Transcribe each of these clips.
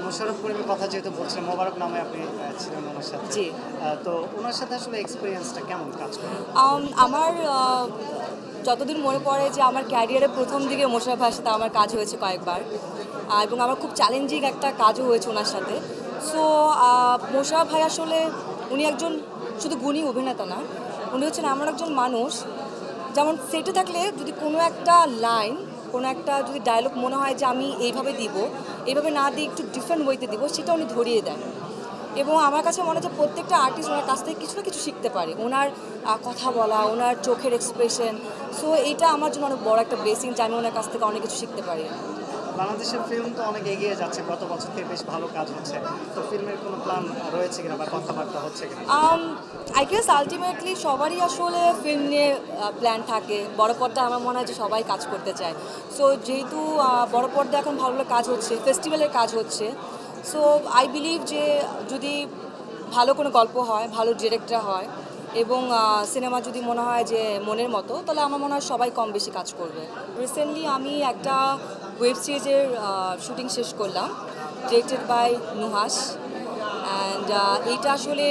মোশাররফ করিমের কথা যেহেতু বলছেন, মোবারক নামে আপনি ছিলেন ওনার সাথে। জি। তো ওনার সাথে আসলে এক্সপেরিয়েন্সটা কেমন কাজ করে? আমার যতদূর মনে পড়ে যে আমার ক্যারিয়ারের প্রথম দিকে মোশাররফ ভাইয়ের সাথে আমার কাজ হয়েছে কয়েকবার, এবং আমার খুব চ্যালেঞ্জিং একটা কাজও হয়েছে ওনার সাথে। সো মোশাররফ ভাই আসলে উনি একজন শুধু গুণী অভিনেতা না, উনি হচ্ছেন এমন একজন মানুষ, যেমন সেটে থাকলে যদি কোনো একটা লাইন, কোনো একটা যদি ডায়লগ মনে হয় যে আমি এইভাবে দিব, এইভাবে না দিয়ে একটু ডিফারেন্ট ওয়েতে দিব, সেটা উনি ধরিয়ে দেন। এবং আমার কাছে মনে হয় যে প্রত্যেকটা আর্টিস্ট ওনার কাছ থেকে কিছু না কিছু শিখতে পারে, ওনার কথা বলা, ওনার চোখের এক্সপ্রেশন। সো এইটা আমার জন্য অনেক বড় একটা ব্লেসিং যে আমি ওনার কাছ থেকে অনেক কিছু শিখতে পারি। বাংলাদেশের ফিল্ম তো অনেক এগিয়ে যাচ্ছে, গত বছর থেকে বেশ ভালো কাজ হচ্ছে। তো ফিল্মের কোনো প্ল্যান রয়েছে কিনা বা কথাবার্তা হচ্ছে কিনা? আই গেস আলটিমেটলি সবারই আসলে ফিল্ম নিয়ে প্ল্যান থাকে। বড় পর্দা আমার মনে হয় যে সবাই কাজ করতে চায়। সো যেহেতু বড় পর্দা এখন ভালো ভালো কাজ হচ্ছে, ফেস্টিভ্যালের কাজ হচ্ছে, সো আই বিলিভ যে যদি ভালো কোনো গল্প হয়, ভালো ডিরেক্টর হয় এবং সিনেমা যদি মনে হয় যে মনের মতো, তাহলে আমার মনে হয় সবাই কম বেশি কাজ করবে। রিসেন্টলি আমি একটা ওয়েব সিরিজের শুটিং শেষ করলাম, ডিরেক্টেড বাই নুহাস। অ্যান্ড এইটা আসলে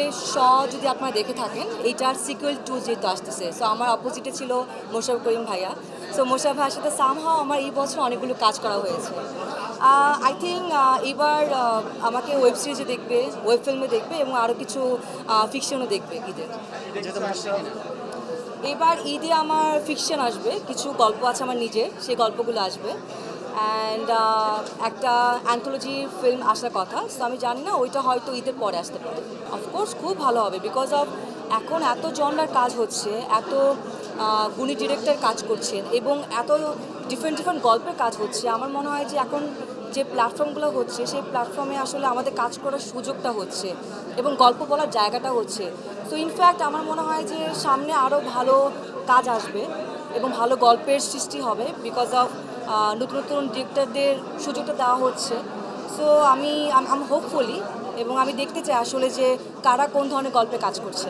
যদি আপনারা দেখে থাকেন, এইটার সিকুয়েল 2 যেহেতু আসতেছে, সো আমার অপোজিটে ছিল মোশাররফ করিম ভাইয়া। সো মোশাররফ ভাইয়ের সাথে সামহাও আমার এই বছর অনেকগুলো কাজ করা হয়েছে। আই থিঙ্ক এবার আমাকে ওয়েব সিরিজে দেখবে, ওয়েব ফিল্মে দেখবে এবং আরও কিছু ফিকশনও দেখবে ঈদে। এবার ঈদে আমার ফিকশন আসবে, কিছু গল্প আছে আমার নিজের, সেই গল্পগুলো আসবে। অ্যান্ড একটা অ্যান্থোলজি ফিল্ম আসার কথা, সো আমি জানি না ওইটা হয়তো ঈদের পরে আসতে পারে। অফকোর্স খুব ভালো হবে, বিকজ অফ এখন এত জনরার কাজ হচ্ছে, এত গুণী ডিরেক্টর কাজ করছেন এবং এত ডিফারেন্ট ডিফারেন্ট গল্পের কাজ হচ্ছে। আমার মনে হয় যে এখন যে প্ল্যাটফর্মগুলো হচ্ছে, সেই প্ল্যাটফর্মে আসলে আমাদের কাজ করার সুযোগটা হচ্ছে এবং গল্প বলার জায়গাটা হচ্ছে। সো ইনফ্যাক্ট আমার মনে হয় যে সামনে আরও ভালো কাজ আসবে এবং ভালো গল্পের সৃষ্টি হবে, বিকজ অফ নতুন নতুন ডিরেক্টরদের সুযোগটা দেওয়া হচ্ছে। সো আমি হোপফুলি এবং আমি দেখতে চাই আসলে যে কারা কোন ধরনের গল্পে কাজ করছে।